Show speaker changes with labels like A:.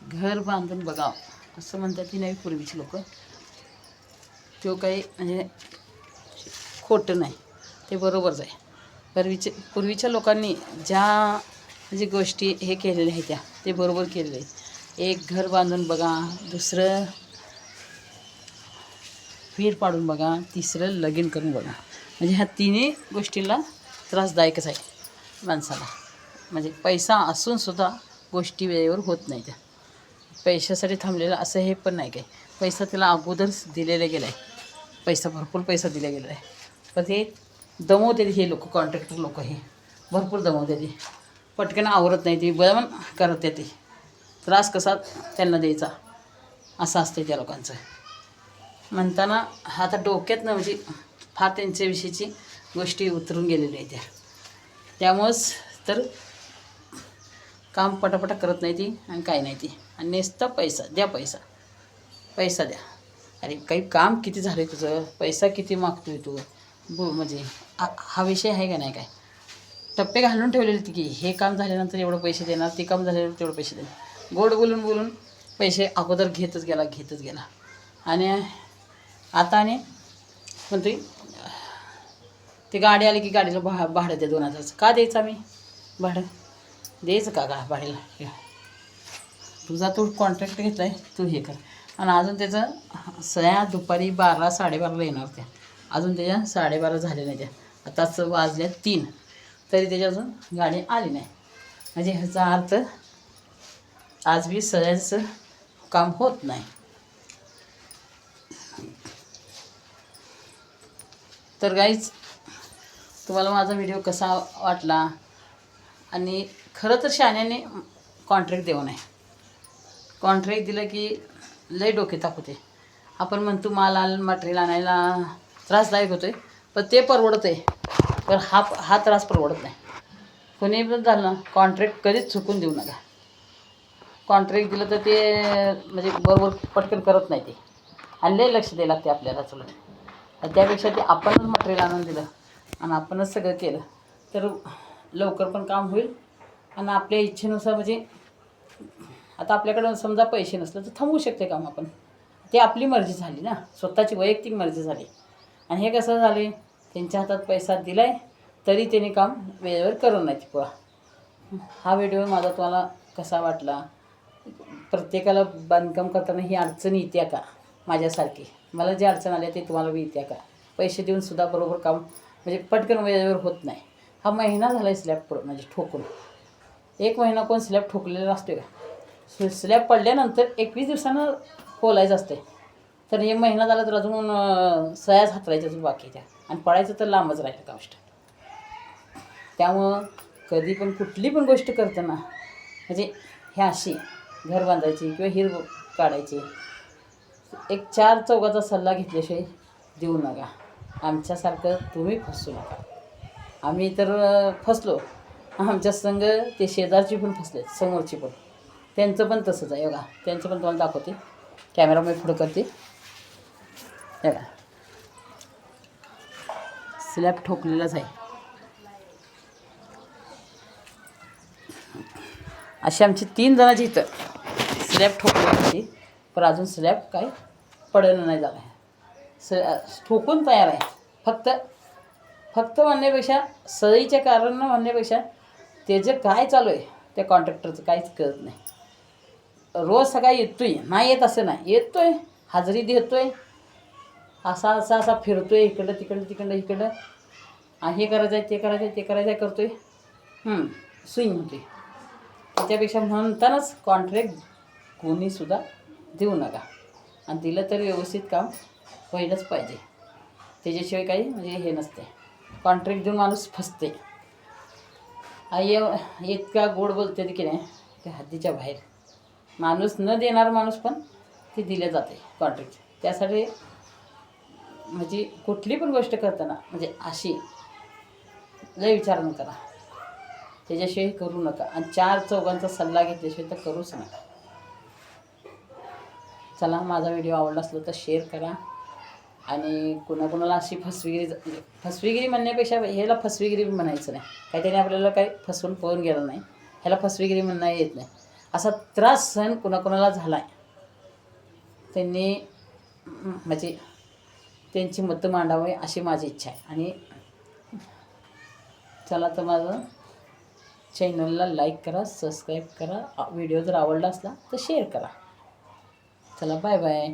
A: घर बांधून बघावं असं म्हणतात ती नाही पूर्वीची लोक. तो काही म्हणजे खोटं नाही, ते बरोबरच आहे. पूर्वीच्या लोकांनी ज्या म्हणजे गोष्टी हे केलेल्या आहेत ते बरोबर केलेले आहेत. एक घर बांधून बघा, दुसरं वीर पाडून बघा, तिसरं लगीन करून बघा. म्हणजे ह्या तिन्ही गोष्टीला त्रासदायकच आहे माणसाला. म्हणजे पैसा असूनसुद्धा गोष्टी वेळेवर होत नाही. त्या पैशासाठी थांबलेलं असं हे पण नाही काही. पैसा त्याला अगोदरच दिलेला गेला आहे, पैसा भरपूर पैसा दिला गेला आहे. पण ते दमवते हे लोक, कॉन्ट्रॅक्टर लोक हे भरपूर दमवते. ते पटकन आवरत नाही, ते बळवण करत ते त्रास कसा त्यांना द्यायचा असं असते त्या लोकांचं. म्हणताना आता डोक्यातनं म्हणजे फार त्यांच्याविषयीची गोष्टी उतरून गेलेल्या आहेत त्यामुळंच तर काम पटापटा करत नाही ती आणि काही नाही ती. आणि नुसतं पैसा द्या, पैसा पैसा द्या. अरे काही काम किती झालं आहे तुझं, पैसा किती मागतोय तू म्हणजे हा विषय आहे का नाही. काय टप्पे घालून ठेवलेले ती की हे काम झाल्यानंतर एवढं पैसे देणार, ते काम झाल्यानंतर तेवढं पैसे देणार. गोड बोलून बोलून पैसे अगोदर घेतच गेला. आणि आता आणि म्हणते ती गाडी आली की गाडीला भाडं द्या 2000. का द्यायचं आम्ही भाडं? द्यायचं का भाड्याला? तुझा तू कॉन्ट्रॅक्ट घेतला आहे, तू हे कर. आणि अजून त्याचं सया दुपारी 12-12:30 येणार त्या. अजून त्याच्या 12:30 झाले नाही त्या. आताच वाजल्या 3 तरी त्याच्या अजून गाडी आली नाही. म्हणजे ह्याचा अर्थ आज बी सयाचं काम होत नाही. तर गाईज, तुम्हाला माझा व्हिडिओ कसा वाटला? आणि खरं तर शाण्याने कॉन्ट्रॅक्ट देऊ नये. कॉन्ट्रॅक्ट दिलं की लय डोके ताप होते. आपण म्हणतो मटेरियल आणायला त्रासदायक होतो आहे, पण ते परवडत आहे. पण हा त्रास परवडत नाही. कोणी पण झालं ना, कॉन्ट्रॅक्ट कधीच चुकून देऊ नका. कॉन्ट्रॅक्ट दिलं तर ते म्हणजे बरोबर पटकन करत नाही ते. आणि लय लक्ष द्यायला लागते आपल्याला चुलत. त्यापेक्षा ते आपणच मटेरियल आणून दिलं आणि आपणच सगळं केलं तर लवकर पण काम होईल. आणि आपल्या इच्छेनुसार म्हणजे आता आपल्याकडं समजा पैसे नसलं तर थांबवू शकते काम आपण. ते आपली मर्जी झाली ना, स्वतःची वैयक्तिक मर्जी झाली. आणि हे कसं झाले, त्यांच्या हातात पैसा दिला आहे तरी त्यांनी काम वेळेवर करून नाही पुढा. हा व्हिडिओ माझा तुम्हाला कसा वाटला? प्रत्येकाला बांधकाम करताना ही अडचण येते का? माझ्यासारखी मला जे अडचण आली ते तुम्हाला बी येते का? पैसे देऊनसुद्धा बरोबर काम म्हणजे पटकन वेळेवर होत नाही. हा महिना झाला आहे स्लॅब म्हणजे ठोकून. 1 महिना कोण स्लॅब ठोकलेला असतो का? स्लॅब पडल्यानंतर 21 दिवसानं खोलायचं असते. तर हे महिना झाला तर अजून सयाच हातरायच्याच बाकी त्या. आणि पडायचं तर लांबच राहिलं गोष्ट. त्यामुळं कधी पण कुठली पण गोष्ट करताना म्हणजे ह्या अशी घर बांधायची किंवा हिर काढायची, एक 4 चौघाचा सल्ला घेतल्याशिवाय देऊ नका. आमच्यासारखं तुम्ही फसू नका. आम्ही तर फसलो. आमच्या संग ते शेजारची पण फसले, समोरची पण. त्यांचं पण तसंच आहे बघा. त्यांचं पण तुम्हाला दाखवते. कॅमेरा मी पुढं करते बघा. स्लॅब ठोकलेलाच आहे. अशी आमची 3 जणांची इथं स्लॅब ठोकलेली होती, पण अजून स्लॅब काही पडणं नाही झालं आहे. ठोकून तयार आहे. फक्त म्हणण्यापेक्षा सळीच्या कारण म्हणण्यापेक्षा त्याचं काय चालू आहे त्या कॉन्ट्रॅक्टरचं काहीच कळत नाही. रोज सकाळी येतोय, नाही येत असं नाही, येतोय, हाजरी देतोय, असा फिरतोय इकडं तिकडं. हे करायचं आहे, ते करायचं आहे, ते करायचं आहे करतोय. स्विंग होते. त्याच्यापेक्षा म्हणतानाच कॉन्ट्रॅक्ट कोणीसुद्धा देऊ नका. आणि दिलं तर व्यवस्थित काम व्हायलाच पाहिजे. त्याच्याशिवाय काही म्हणजे हे नसते. कॉन्ट्रॅक्ट देऊन माणूस फसते. इतका गोड बोलते की नाही ते हद्दीच्या बाहेर. माणूस न देणार माणूस पण ते दिले जाते कॉन्ट्रॅक्ट. त्यासाठी म्हणजे कुठली पण गोष्ट करताना म्हणजे अशी लय विचार न करा. त्याच्याशिवाय करू नका. आणि 4 चौघांचा सल्ला घेतल्याशिवाय तर करूच नका. चला, माझा व्हिडिओ आवडला असला तर शेअर करा. आणि कुणाकुणाला अशी फसवेगिरी म्हणण्यापेक्षा ह्याला फसवेगिरी म्हणायचं नाही. काही त्याने आपल्याला काही फसवून पळून गेलं नाही. ह्याला फसवेगिरी म्हणणं येत नाही. असा त्रास सहन कुणाकुणाला झाला आहे त्यांनी म्हणजे त्यांची मतं मांडावे अशी माझी इच्छा आहे. आणि चला तर माझं चॅनलला लाईक करा, सबस्क्राईब करा, व्हिडिओ जर आवडला असला तर शेअर करा. चला बाय बाय.